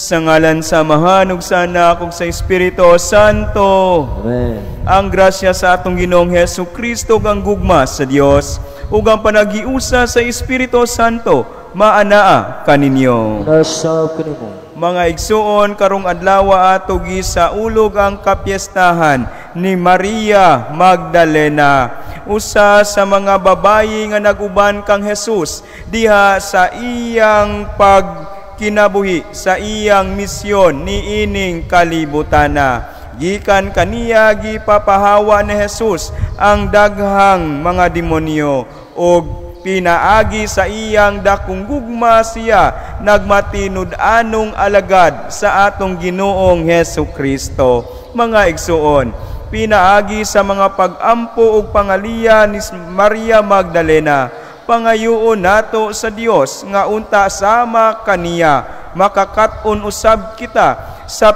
Sa ngalan sa Amahan ug sa Anak ug sa Espiritu Santo. Amen. Ang grasya sa atong Ginoong Hesu Kristo ug ang gugma sa Dios ug ang panagiusa sa Espiritu Santo maanaa kaninyo. Nasab kanimo. Mga igsuon, karong adlaw ato sa ulog ang kapiestahan ni Maria Magdalena, usa sa mga babayi nga naguban kang Jesus diha sa iyang pagkinabuhi, sa iyang misyon ni ining kalibutana. Gikan kaniya gipapahawa ni Jesus ang daghang mga demonyo ug pinaagi sa iyang dakong gugma siya nagmatinud-anong alagad sa atong Ginoong Hesu Kristo. Mga igsuon, pinaagi sa mga pag-ampo ug pangaliya ni Maria Magdalena, pangayuon nato sa Dios nga unta sama kaniya makakat-on usab kita sa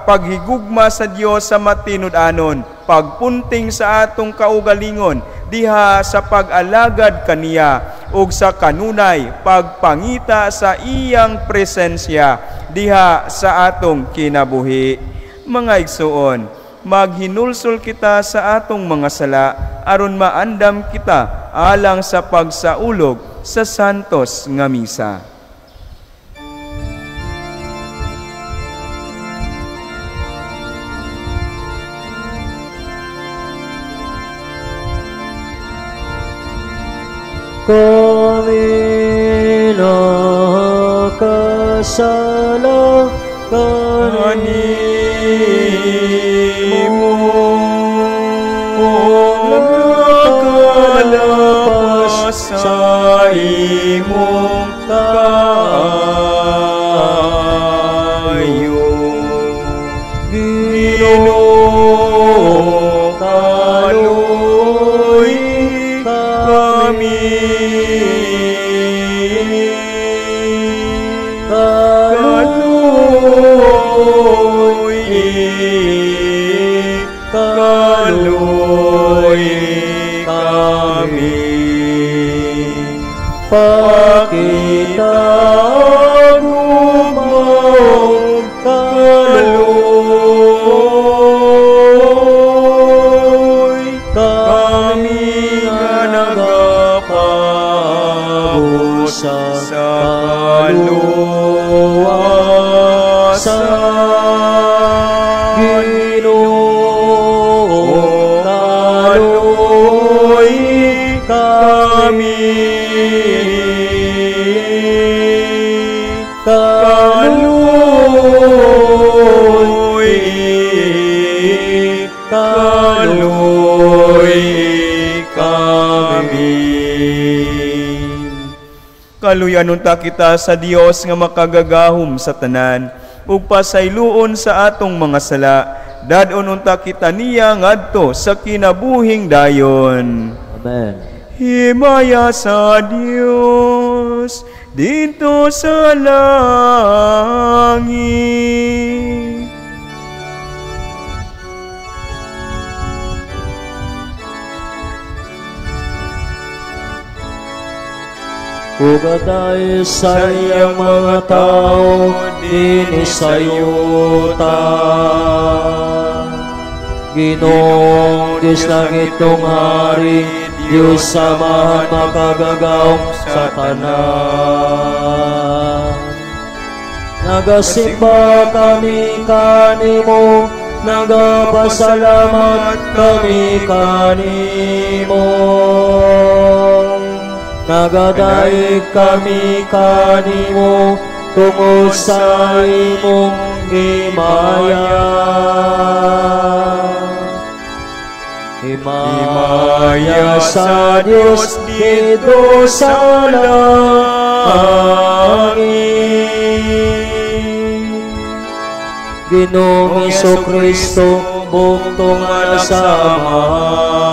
paghigugma sa Dios sa matinud-anon, pagpunting sa atong kaugalingon diha sa pag-alagad kaniya ug sa kanunay pagpangita sa iyang presensya diha sa atong kinabuhi. Mga igsuon, maghinulsol kita sa atong mga sala aron maandam kita alang sa pagsaulog sa santos nga misa. Kami nakasala kanimo, nakalapas sa imong kaayo. Ginoo, kaluoy kami. Pakita gumawang kaluoy kami nga nagapabusa sa kaluwasan. Ginoo, kaluoy kami. Kaluyanon ta kita sa Dios nga makagagahom sa tanan ug pasayloon sa atong mga sala. Dadon unta kita niya ngadto sa kinabuhing dayon. Amen. Himaya sa Dios dito sa langit. Ugatay sa iyang mga tao, dinisayuta. Ginoong Diyos langit tong hari, Diyos samahan makagagawang sa tanan. Nagasimba kami kanimo, nagapasalamat kami kanimo. Nagadaig kami kanimo tungod sa imong himaya. Himaya sa Dios dito sa langit. Ginoong Jesu-Kristo bugtong nasamahan.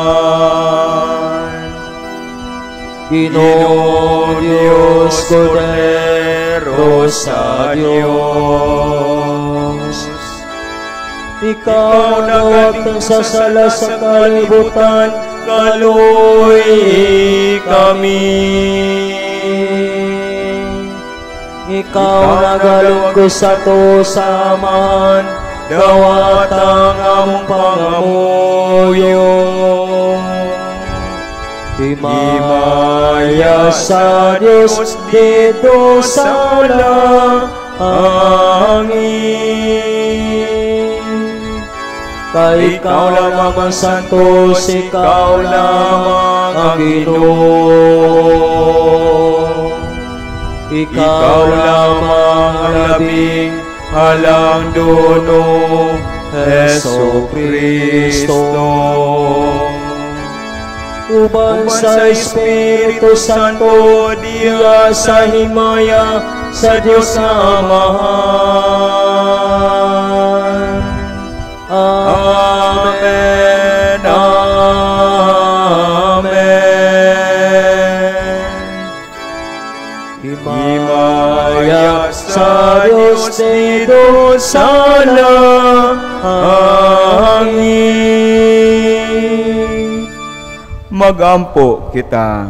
Ginoong Diyos, Kordero sa Diyos. Ikaw naghatag sa sala sa kalibutan, kaluoy kami. Ikaw nagalong ko sa to saman, dawat ang among pangamuyo. Himaya sa Diyos dito sa langit. Kay ikaw lamang ang santos, ikaw lamang ang Ginoo. Ikaw lamang ang labing halang duno, Heso Kristo. Uban sa Espiritu Santo, diya sa himaya sa Diyos na Amahan. Amen. Amen. Himaya sa Diyos dito sa langit. Magampo kita.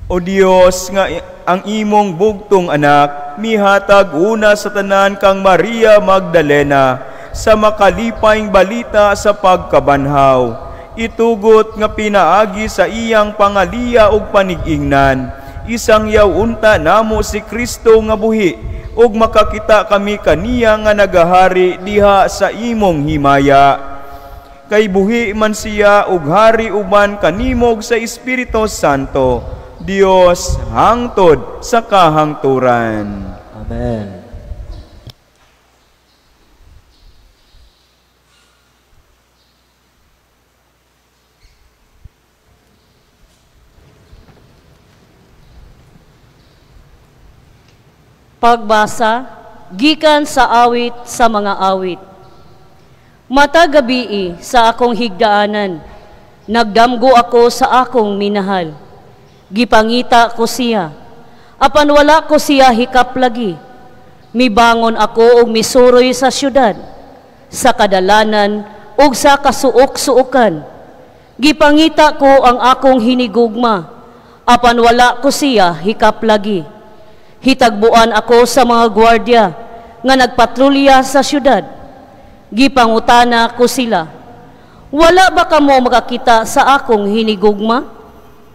O Dios, nga ang imong bugtong anak, mihatag una sa tanan kang Maria Magdalena, sa makalipayng balita sa pagkabanhaw. Itugot nga pinaagi sa iyang pangaliya ug panigingnan. Isang yaunta namo si Kristo nga buhi, ug makakita kami kaniya nga nagahari diha sa imong himaya. Kay buhi man siya ug hari uban kanimog sa Espiritu Santo, Dios hangtod sa kahangturan. Amen. Pagbasa, gikan sa awit sa mga awit. Matagabii sa akong higdaanan, nagdamgo ako sa akong minahal. Gipangita ko siya, apan wala ko siya hikaplagi. Mibangon ako og misuroy sa syudad, sa kadalanan ug sa kasuok-suokan. Gipangita ko ang akong hinigugma, apan wala ko siya hikaplagi. Hitagbuan ako sa mga gwardiya nga nagpatrolya sa syudad. Gipangutana ko sila, wala ba kamo makakita sa akong hinigugma?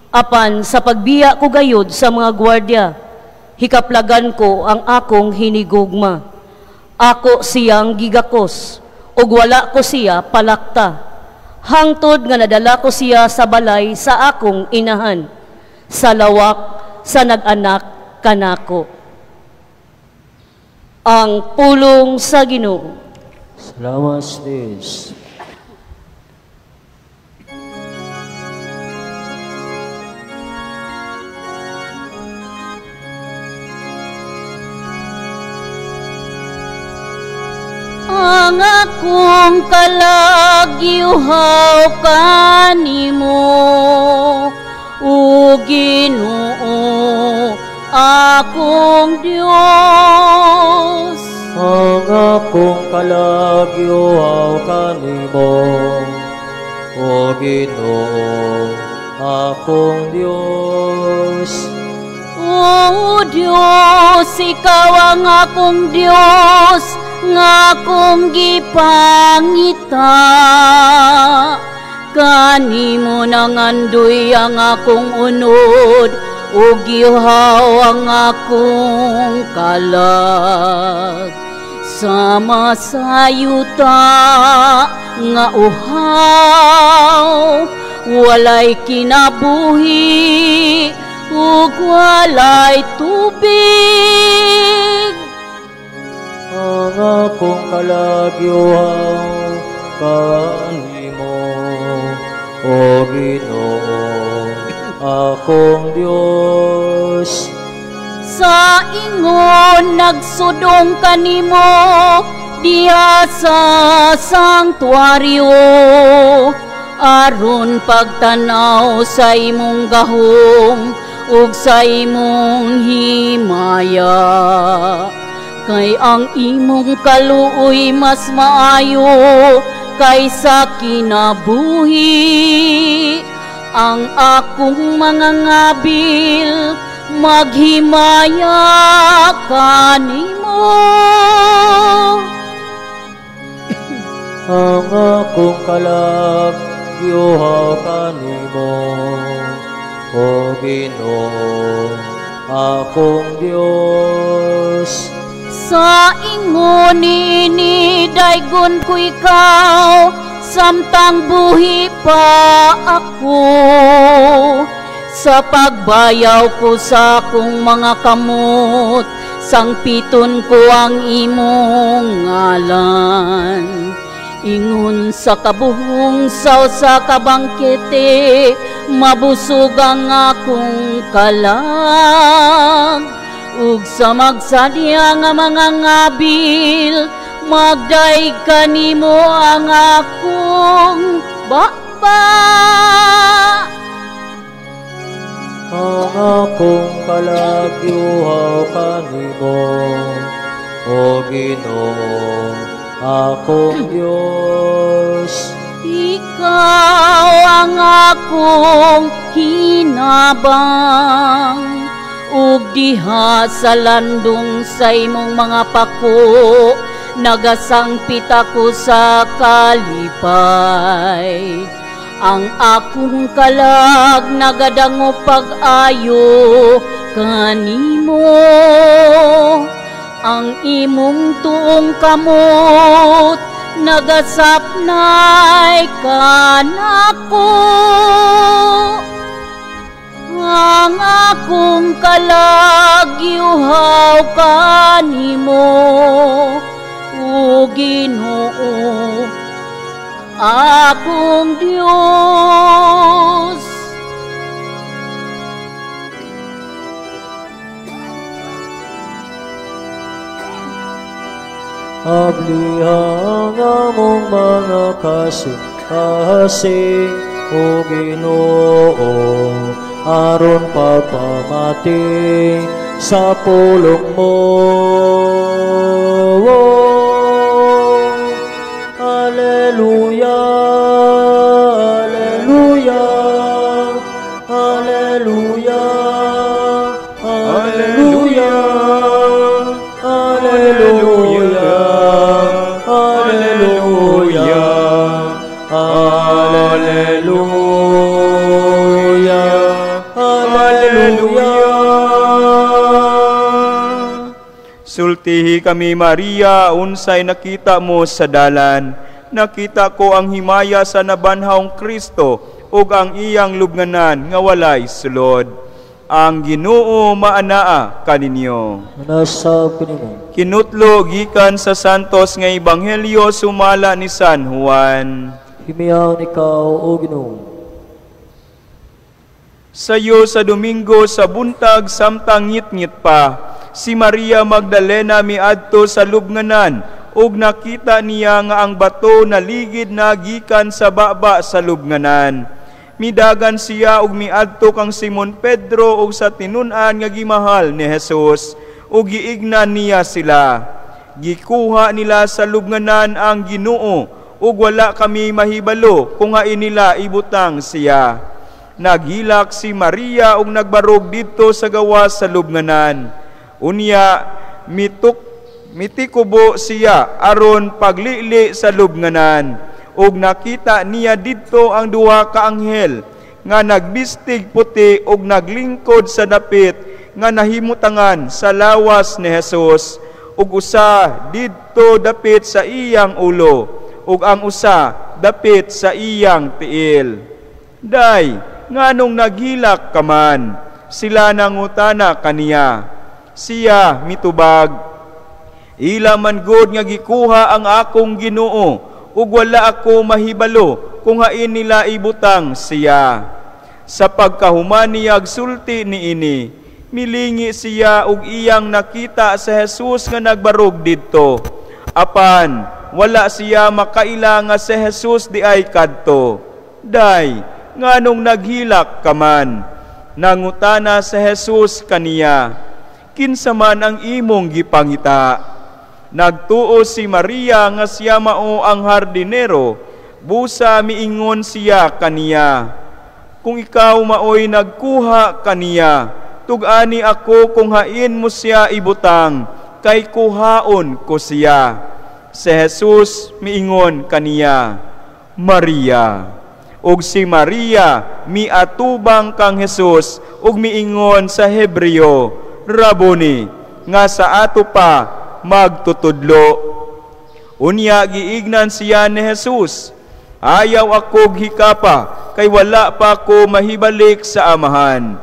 Apan sa pagbiya ko gayod sa mga gwardiya, hikaplagan ko ang akong hinigugma. Ako siyang gigakos, ug wala ko siya palakta. Hangtod nga nadala ko siya sa balay sa akong inahan, sa lawak sa nag-anak kanako. Ang pulong sa Ginoo. Salamat sa Diyos. Ang akong kalagyuhaw kanimo, o Ginoo, akong Diyos. Ang akong kalagyuhaw kanimo, o Ginoo, akong Diyos. O Diyos, ikaw ang akong Diyos, nga akong gipangita. Kanimo nangandoy ang akong unod, ug gihaw ang akong kalag. Sama sa yuta nga uhaw, walay kinabuhi, ug walay tubig. Ang akong kalagyuhaw kanimo, o Ginoo, akong Diyos. Sa ingon nagsudong kanimo diha sa sanktuaryo, aron pagtanaw sa imong gahom ug sa imong himaya. Kay ang imong kaluoy mas maayo kaysa kinabuhi. Ang akong mga ngabil maghimaya kanimo. Ang akong kalag giuhaw kanimo, o Ginoo akong Dios. Sa ingon ini daygon ko ikaw, samtang buhi pa ako. Sa pagbayaw ko sa akong mga kamot, sangpiton ko ang imong ngalan. Ingon sa kabuhong saw sa kabangkete, mabusog ang akong kalag. Ug sa magsadya nga mga ngabil, magdaig kanimo ang akong baba. Ang akong kalag giuhaw kanimo, o Ginoo akong Diyos. Ikaw ang akong hinabang, ug diha sa landong sa imong mga pako, nagasangpit ako sa kalipay. Ang akong kalag nagadango pag-ayo kanimo. Ang imong tuong kamot nagasapnay kanako. Ang akong kalag giuhaw kanimo, o Ginoo akong Diyos. Ablihan among mga kasing-kasing, o Ginoo, aron pagpamati sa pulong mo. Alleluia, Alleluia, Alleluia, Alleluia, Alleluia, Alleluia, Alleluia, Alleluia. Sultihi kami, Maria, unsay nakita mo sa dalan. Nakita ko ang himaya sa nabanhawng Kristo ug ang iyang lubnganan nga walay sulod. Ang Ginoo maanaa kaninyo. Manasab kanimo. Kinutlo gikan sa santos nga ebanghelyo sumala ni San Juan. Himiyaw ikaw, o Ginoo. Sayo sa Domingo sa buntag samtang ngit-ngit pa, si Maria Magdalena miadto sa lubnganan ug nakita niya nga ang bato naligid na gikan sa baba sa lubnganan. Midagan siya ug miadto kang Simon Pedro ug sa tinun-an nga gimahal ni Jesus ug giignan niya sila. Gikuha nila sa lubnganan ang Ginoo ug wala kami mahibalo kung hain nila ibutang siya. Naghilak si Maria ug nagbarog didto sa gawas sa lubnganan. Unya mitikubo siya aron paglili sa lubnganan ug nakita niya didto ang duha ka anghel nga nagbistig puti ug naglingkod sa dapit nga nahimutangan sa lawas ni Jesus ug usa didto dapit sa iyang ulo ug ang usa dapit sa iyang tiil. Day, nganong naghilak ka man? Sila nangutana kaniya. Siya mitubag, ila man gud nga gikuha ang akong Ginoo ug wala ako mahibalo kung hain nila ibutang siya. Sa pagkahuman niya sulti niini, milingi siya ug iyang nakita sa Jesus nga nagbarog didto. Apan wala siya makaila nga si Jesus di ay kadto. Day, nganong naghilak ka man? Nangutana sa Jesus kaniya, kinsa man ang imong gipangita? Nagtuo si Maria nga siya mao ang hardinero, busa miingon siya kaniya, kung ikaw maoy nagkuha kaniya, tugani ako kung hain mo siya ibutang, kay kuhaon ko siya. Si Jesus miingon kaniya, Maria. Ug si Maria miatubang kang Jesus, ug miingon sa Hebreo, Raboni, nga sa ato pa magtutudlo. Unya giignan siya ni Jesus, ayaw akog hikapa, kay wala pa ko mahibalik sa amahan.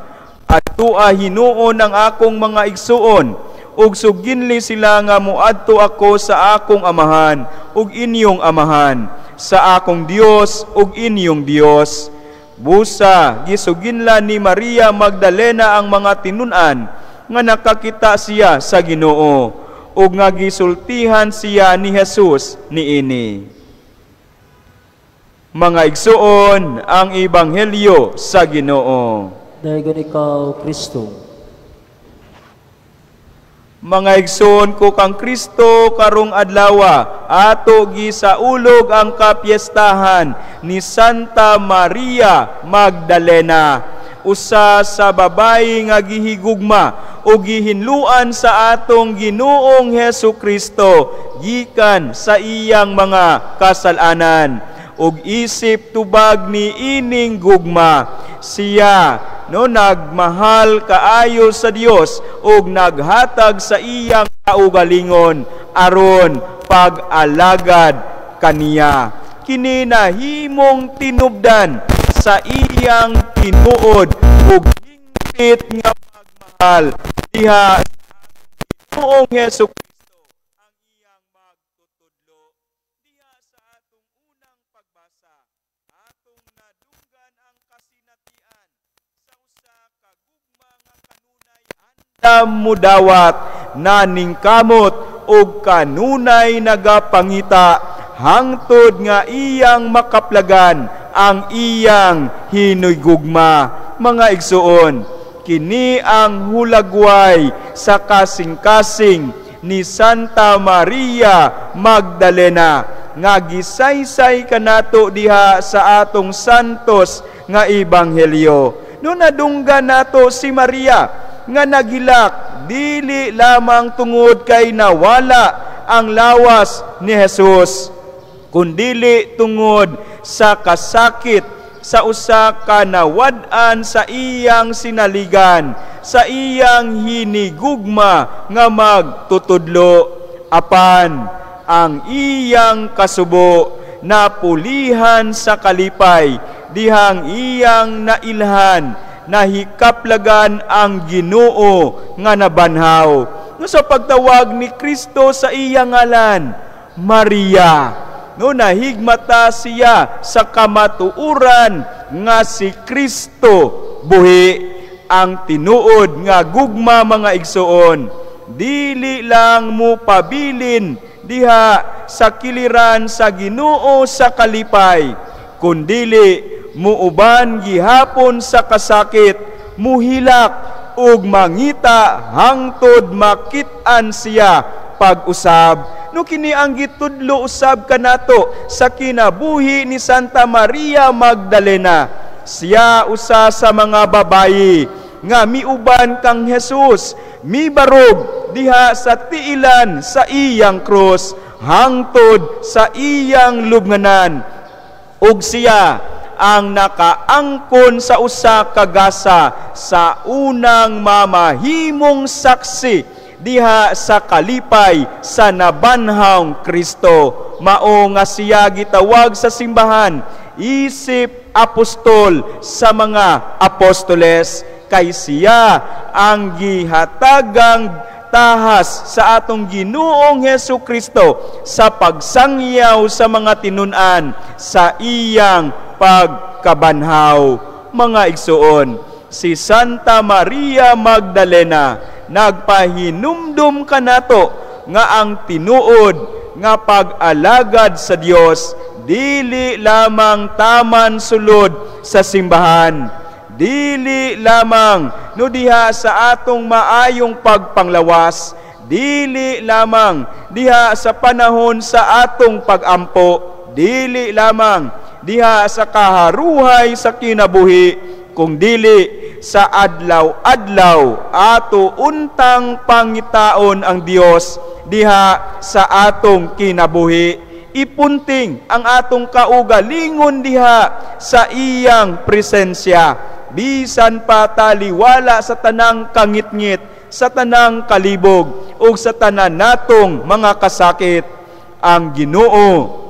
Adtoa hinuon ang akong mga igsuon, ug suginli sila nga muadto ako sa akong amahan, ug inyong amahan, sa akong Dios ug inyong Dios. Busa gisuginla ni Maria Magdalena ang mga tinun-an nga nakakita siya sa Ginoo, ug nga gisultihan siya ni Jesus niini. Mga igsuon, ang ebanghelyo sa Ginoo. Dayon ikaw, Kristo. Mga igsoon ko kang Kristo karong adlawa, ato gisaulog ang kapiestahan ni Santa Maria Magdalena, usa sa babayi nga gihigugma o gihinluan sa atong Ginoong Hesu Kristo gikan sa iyang mga kasalanan. Ug isip tubag ni ining gugma, siya nagmahal kaayo sa Dios ug naghatag sa iyang kaugalingon aron pag-alagad kaniya. Kini nahimong tinubdan sa iyang tinuod ug hingpit nga pagmahal diha sa Ginoong Hesu Kristo ang iyang magtutudlo. Diha sa atong unang pagbasa, atong nadunggan ang kasinatian sa usa ka gugma nga kanunay andam mudawat, naningkamot ug kanunay nagapangita hangtod nga iyang makaplagan ang iyang hinugugma. Mga igsuon, kini ang hulagway sa kasing-kasing ni Santa Maria Magdalena nga gisaysay kanato diha sa atong santos nga ebanghelyo. No nadunggan nato si Maria nga naghilak dili lamang tungod kay nawala ang lawas ni Jesus, kundili tungod sa kasakit sa usa ka nawad-an sa iyang sinaligan, sa iyang hinigugma nga magtutudlo. Apan ang iyang kasubo napulihan sa kalipay, dihang iyang nailhan, nahikaplagan ang Ginoo nga nabanhaw. No, sa pagtawag ni Kristo sa iyang ngalan, Maria, no, nahigmata siya sa kamatuuran nga si Kristo buhi. Ang tinuod nga gugma, mga igsuon, dili lang mo pabilin diha sa kiliran sa Ginoo sa kalipay, kundili muuban gihapon sa kasakit, muhilak ug mangita hangtod makit-an siya pag-usab. No, kini ang gitudlo usab kanato sa kinabuhi ni Santa Maria Magdalena. Siya usa sa mga babayi nga miuban kang Jesus, mibarog diha sa tiilan sa iyang krus hangtod sa iyang lubnganan. Ug siya ang nakaangkon sa usa ka gasa sa unang mamahimong saksi diha sa kalipay sa nabanhawng Kristo. Mao nga siya gitawag sa simbahan isip apostol sa mga apostoles, kay siya ang gihatagang tahas sa atong Ginoong Hesu Kristo sa pagsangyaw sa mga tinun-an sa iyang pagkabanhaw. Mga igsuon, si Santa Maria Magdalena nagpahinumdum kanato nga ang tinuod nga pag-alagad sa Dios dili lamang taman sulod sa simbahan, dili lamang no diha sa atong maayong pagpanglawas, dili lamang diha sa panahon sa atong pagampo, dili lamang diha sa kaharuhay sa kinabuhi, kung dili sa adlaw-adlaw ato untang pangitaon ang Dios diha sa atong kinabuhi. Ipunting ang atong kaugalingon diha sa iyang presensya. Bisan pa taliwala sa tanang kangitngit, sa tanang kalibog, o sa tanan natong mga kasakit, ang Ginoo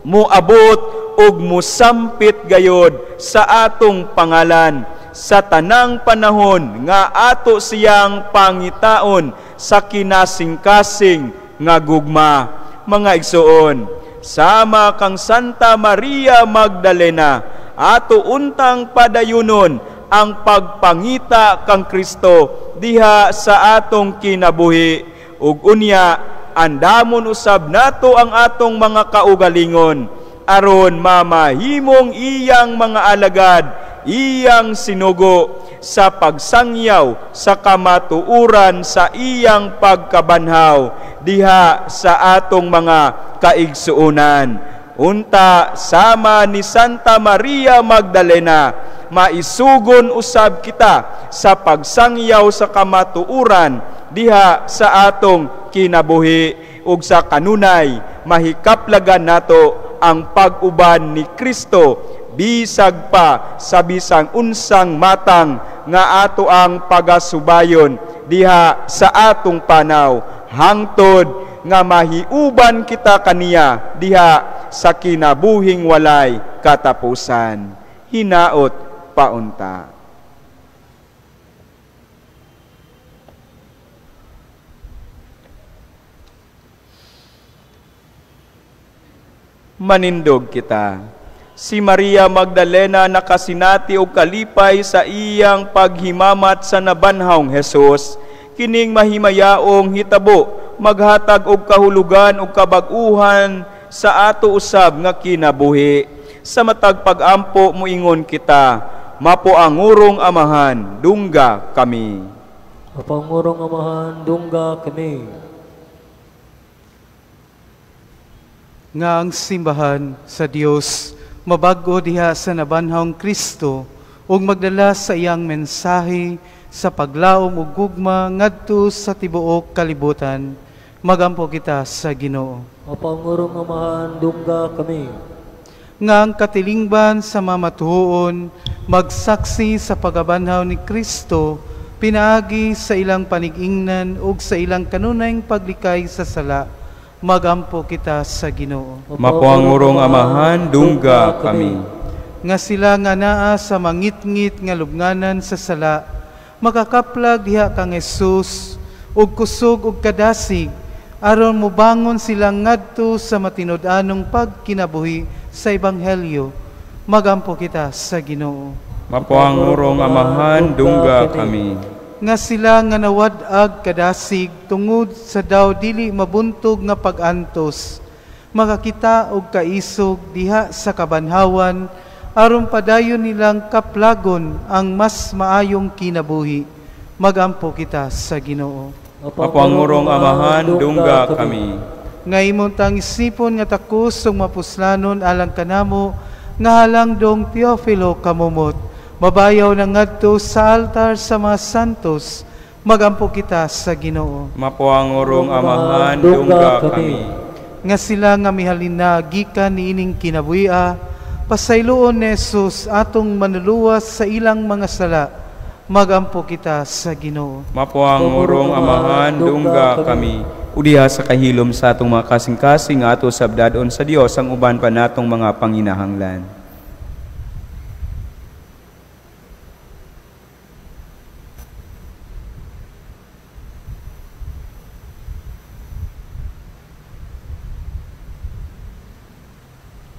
moabot ug mosampit gayod sa atong pangalan sa tanang panahon nga ato siyang pangitaon sa kinasing-kasing nga gugma. Mga igsoon, sama kang Santa Maria Magdalena, ato untang padayunon ang pagpangita kang Kristo diha sa atong kinabuhi, ug unya andamon usab nato ang atong mga kaugalingon aron mamahimong iyang mga alagad, iyang sinugo sa pagsangyaw sa kamatuuran sa iyang pagkabanhaw diha sa atong mga kaigsuonan. Unta sama ni Santa Maria Magdalena, maisugon usab kita sa pagsangyaw sa kamatuuran diha sa atong kinabuhi, ug sa kanunay mahikaplagan nato ang pag-uban ni Kristo bisag pa sa bisang unsang matang nga ato ang pagasubayon diha sa atong panaw, hangtod nga mahiuban kita kaniya diha sa kinabuhing walay katapusan. Hinaot paunta. Manindog kita. Si Maria Magdalena nakasinati og kalipay sa iyang paghimamat sa nabanhawng Hesus. Kining mahimayaong hitabo maghatag og kahulugan ug kabag-uhan sa ato usab nga kinabuhi. Sa matag pag-ampo moingon kita, mapuangurong Amahan, dungga kami. Mapangurong Amahan, dungga kami. Nga ang simbahan sa Dios mabago diha sa nabanhawng Kristo ug magdala sa iyang mensahe sa paglaom ug gugma ngadto sa tibuok kalibutan. Magampo kita sa Ginoo. Mapangurong Amahan, dungga kami. Nga ang katilingban sa mamatuon magsaksi sa pagabanhaw ni Kristo pinaagi sa ilang panigingnan ug sa ilang kanunayng paglikay sa sala. Magampo kita sa Ginoo. Mapuangurong Amahan, dungga kami. Nga sila nga naa sa mangitngit nga lubnganan sa sala, makakaplag diha kang Jesus ug kusog ug kadasig aron mobangon silang ngadto sa matinud-anong pagkinabuhi sa ebanghelyo. Magampo kita sa Ginoo. Mapuangurong Amahan, dungga kami. Nga sila nga nawad-ag kadasig tungod sa daw dili mabuntog nga pag-antos, makakita og kaisog diha sa kabanhawan aron padayon nilang kaplagon ang mas maayong kinabuhi. Magampo kita sa Ginoo. Mapuangurong Amahan, dungga kami. Nga imong tang isipon nga takos ug mapuslanon alang kanamo nga halangdong Teofilo kamumot, mabayaw na ngadto sa altar sa mga santos. Magampo kita sa Ginoo. Mapuangurong Amahan, dungga kami. Nga sila nga mihalina gikan niining kinabuhi, pasayloon ni Jesus atong manuluwas sa ilang mga sala. Magampo kita sa Ginoo. Mapuangurong Amahan, dungga kami. Udiha sa kahilom sa atong mga kasing-kasing ato sabdadon sa Dios ang uban pa natong mga panginahanglan.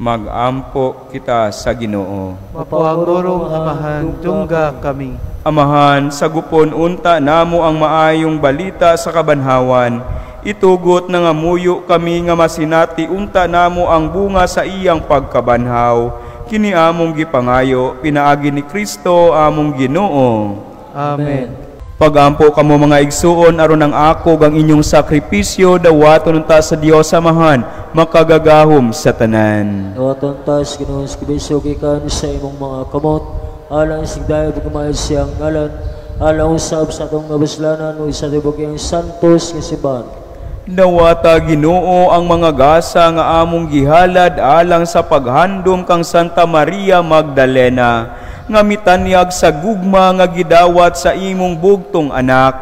Magampo kita sa Ginoo. Mapuangurong Amahan, dungga kami. Amahan, sagupon unta namo ang maayong balita sa kabanhawan. Itugot na nga muyo kami nga masinati unta namo ang bunga sa iyang pagkabanhaw. Kini among gipangayo, pinaagi ni Kristo among Ginoo. Amen. Pagampo kamo mga igsuon aron ang akog ang inyong sakripisyo dawaton ta sa Dios Amahan makagagahom sa tanan. Dawaton ta sa Ginoo Kristo gikan sa imong mga kamot alang isigdaya pagkamayad siyang ngalan, alang usab sa atong nabaslanan o isa tibok yung santos nga siban. Nawata Ginoo ang mga gasa nga among gihalad alang sa paghandom kang Santa Maria Magdalena, nga mitanyag sa gugma nga gidawat sa imong bugtong anak,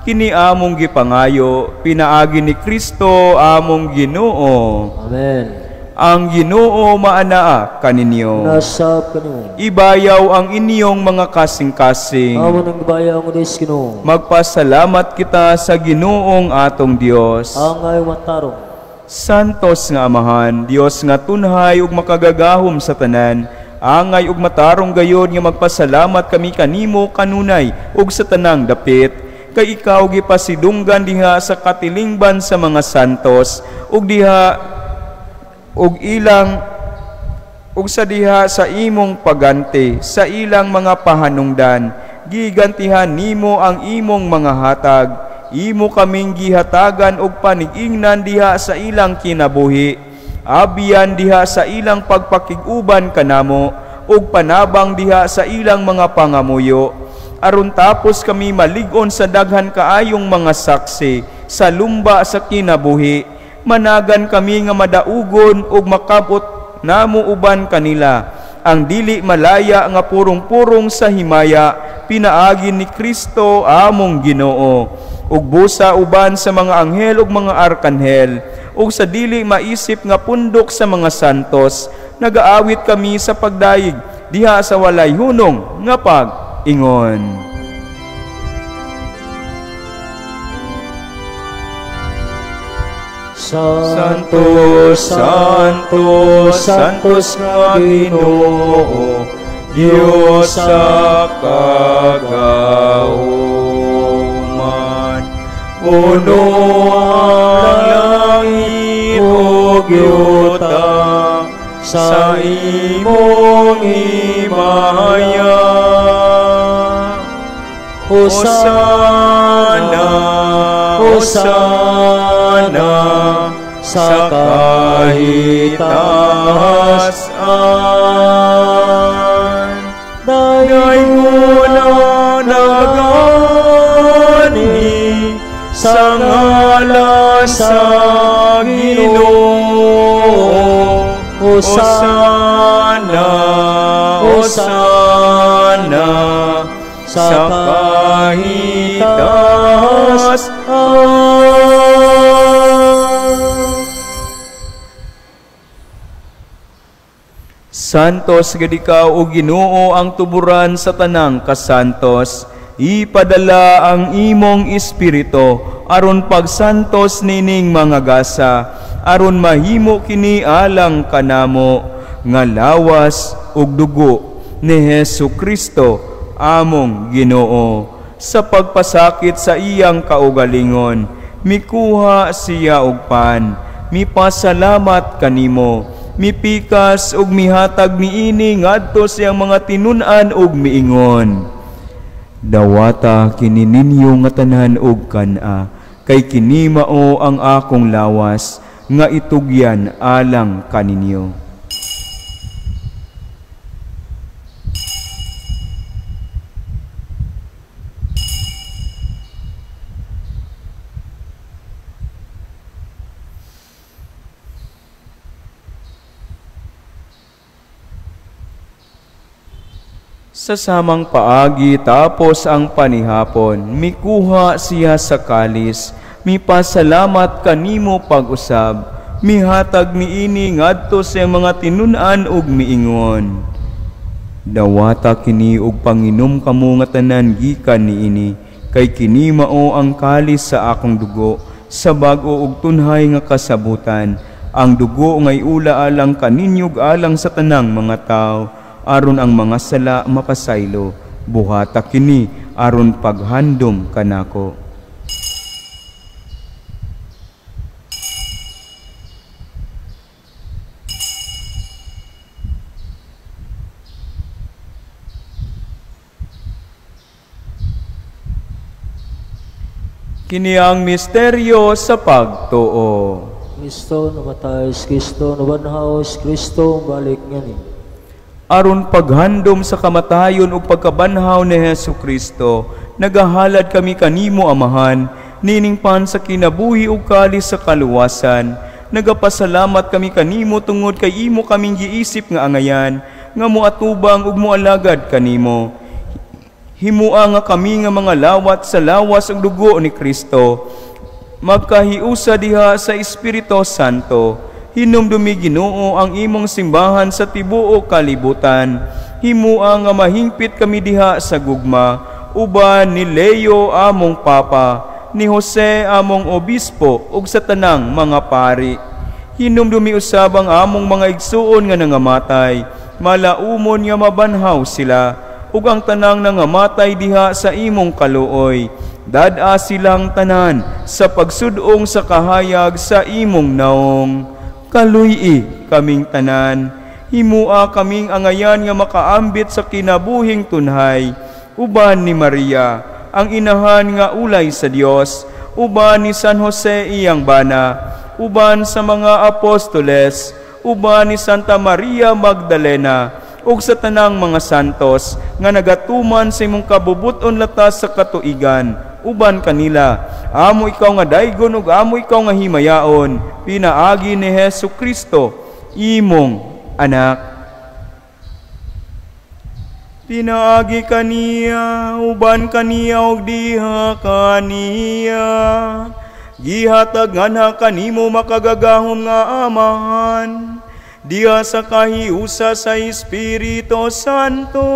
kini among gipangayo, pinaagi ni Kristo among Ginoo. Amen. Ang Ginoo maanaa kaninyo. Nasab kanimo. Ibayaw ang inyong mga kasing-kasing. Amo nang ibayaw mo des Ginoo. Magpasalamat kita sa Ginoong atong Dios. Ang ay matarong. Santos nga Amahan, Dios nga tunhay ug makagagahom sa tanan, angay ug matarong gayon nga magpasalamat kami kanimo kanunay ug sa tanang dapit, kay ikaw gipasidunggan diha sa katilingban sa mga santos ug sa diha sa imong pagante sa ilang mga pahanungdan, gigantihan nimo ang imong mga hatag, imo kaming gihatagan og panig-ingnan diha sa ilang kinabuhi, abiyan diha sa ilang pagpakig-uban kanamo ug panabang diha sa ilang mga pangamuyo, aron tapos kami malig-on sa daghan kaayong mga saksi sa lumba sa kinabuhi, managan kami nga madaugon ug makabot namo uban kanila ang dili malaya nga purong-purong sa himaya, pinaagi ni Kristo among Ginoo, ug busa uban sa mga anghel ug mga arkanghel, ug sa dili maisip nga pundok sa mga santos, nagaawit kami sa pagdaig diha sa walay hunong nga pag-ingon. Santos, Santos, Santos nga Ginoo, Diyos sa kagauman. Puno ang langit o yuta sa imong himaya. Hosana, Hosana sa kahitasan. Daiguna nagani sa ngalan sa Ginoo. Hosana, Hosana sa kahitasan. Santos gadikaw o Ginoo ang tuburan sa tanang kasantos, ipadala ang imong espiritu aron pagsantos nining mga gasa, aron mahimo kini alang kanamo nga lawas ug dugo ni Hesukristo among Ginoo. Sa pagpasakit sa iyang kaugalingon, mikuha siya og pan, mipasalamat kanimo, mipikas ug mihatag niini ngadto siyang mga tinun-an ug miingon. Dawata kini ninyo nga tanan ug kana, kay kini mao ang akong lawas nga itugyan alang kaninyo. Sa samang paagi tapos ang panihapon, mikuha siya sa kalis, mipasalamat kanimo pag-usab, mihatag niini ngadto sa mga tinun-an ug miingon. Dawata kini ug panginom kamo nga tanan gikan niini, kay kini mao ang kalis sa akong dugo, sa bag-o ug tunhay nga kasabutan, ang dugo nga iula alang kaninyo ug alang sa tanang mga tawo, aron ang mga sala mapasaylo, buhata kini aron paghandom kanako. Kini ang misteryo sa pagtuo. Kristo namatay, Kristo nabanhaw, Kristo balik ngani. aron paghandom sa kamatayon ug pagkabanhaw ni Hesu Kristo, nagahalad kami kanimo Amahan, niningpan sa kinabuhi ug kalis sa kaluwasan. Nagapasalamat kami kanimo tungod kay imo kaming giisip nga angayan, nga moatubang ug moalagad kanimo. Himua nga kami nga mga lawat sa lawas ug dugo ni Kristo, magkahiusa diha sa Espiritu Santo. Hinumdumi Ginoo ang imong simbahan sa tibuok kalibutan. Himua nga mahingpit kami diha sa gugma, uban ni Leo among Papa, ni Jose among obispo ug sa tanang mga pari. Hinumdumi usab ang among mga igsuon nga nangamatay, malaumon nga mabanhaw sila, ug ang tanang nangamatay diha sa imong kaluoy. Dad-a silang tanan sa pagsudong sa kahayag sa imong naong. Kaluy-i kaming tanan, himua kaming angayan nga makaambit sa kinabuhing tunhay, uban ni Maria, ang inahan nga ulay sa Dios, uban ni San Jose iyang bana, uban sa mga apostoles, uban ni Santa Maria Magdalena, ug sa tanang mga santos nga nagatuman sa imong kabubuton latas sa katuigan, uban kanila, amo ikaw nga daygon ug amo ikaw nga himayaon, pinaagi ni Hesu Kristo, imong anak. Pinaagi kaniya, uban kaniya ug diha kaniya, gihatag nga kanimo makagagahom nga Amahan, diha sa kahiusa sa Espiritu Santo,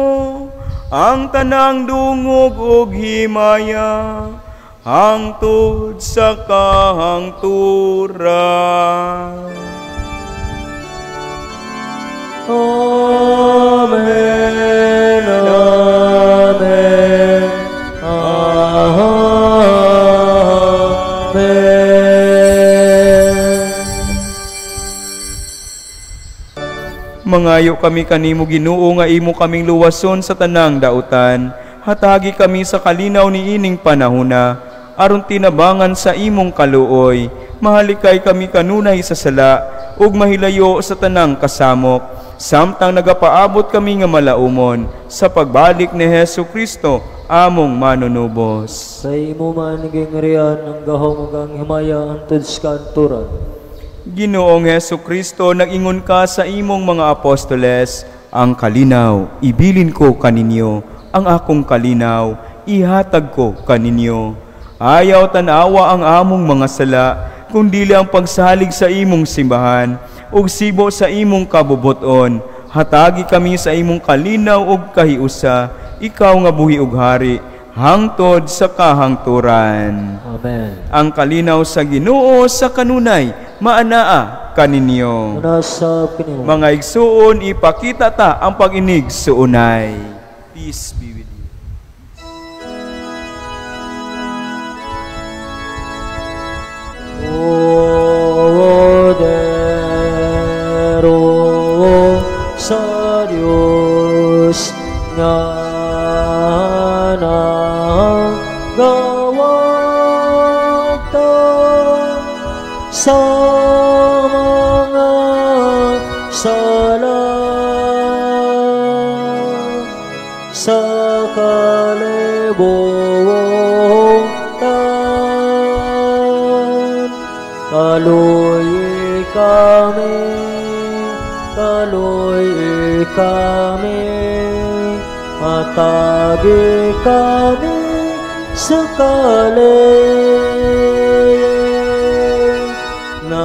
ang tanang dungog ug himaya, hangtod sa kahangturan. Amen, Amen, Amen. Mangayo kami kanimo Ginoo nga imo kaming luwason sa tanang dautan. Hatagi kami sa kalinaw ni ining panahona, aron tinabangan sa imong kaluoy. Mahalikay kami kanunay sa sala, ug mahilayo sa tanang kasamok. Samtang nagapaabot kami nga malaumon sa pagbalik ni Hesu Kristo, among manunubos. Sa imo man gingharian ang gahom ug ang himaya hangtod sa kanturan. Ginoong Hesu Kristo, nag-ingon ka sa imong mga apostoles, ang kalinaw, ibilin ko kaninyo, ang akong kalinaw, ihatag ko kaninyo. Ayaw tanawa ang among mga sala, kundili ang pagsalig sa imong simbahan, ug sibo sa imong kabubuton. Hatagi kami sa imong kalinaw ug kahiusa, ikaw nga buhi ug hari, hangtod sa kahangturan. Amen. Ang kalinaw sa Ginoo sa kanunay, maanaa kaninyo. Nasa kanimo. Mga igsuon, ipakita ta ang pag-inig suunay. Peace be with you. Cordero sa Diyos nga nagawagtang sa mga sala sa kalibutan. Kaluy kami, matagi kami sa na.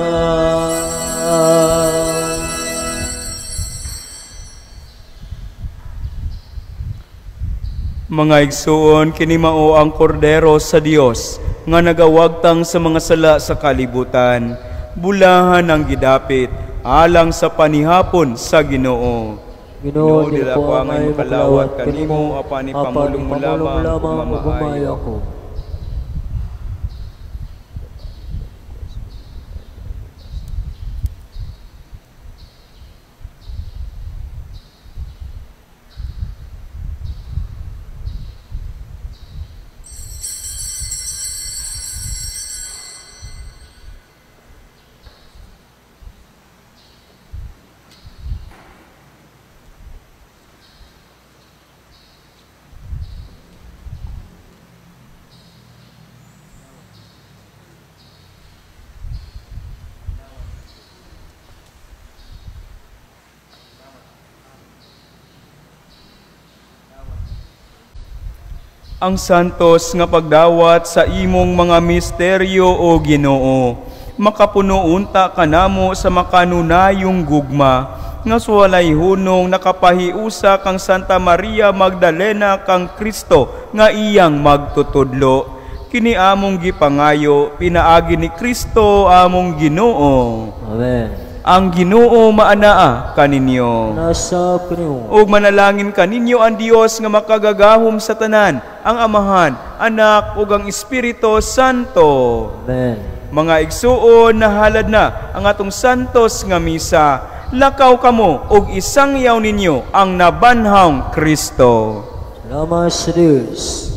Mga igsuon, kini mao ang kordero sa Dios nga nagawagtang sa mga sala sa kalibutan. Bulahan ang gidapit alang sa panihapon sa Ginoo. Ginoo, dila ko ang iyong kalawat kanimo, apan ipamulong mo lamang mamamaya ko. ang santos nga pagdawat sa imong mga misteryo o Ginoo, makapuno unta kanamo sa makanunayong gugma, nga suwalay hunong nakapahiusa kang Santa Maria Magdalena kang Kristo nga iyang magtutudlo. Kini among gipangayo, pinaagi ni Kristo among Ginoo. Amen. Ang Ginoo maanaa kaninyo. Nasa kanimo. Ug manalangin kaninyo ang Dios nga makagagahom sa tanan, ang Amahan, Anak ug ang Espiritu Santo. Amen. Mga igsuon, nahalad na ang atong santos nga misa. Lakaw kamo ug isangyaw ninyo ang nabanhawng Kristo. Salamat sa Diyos.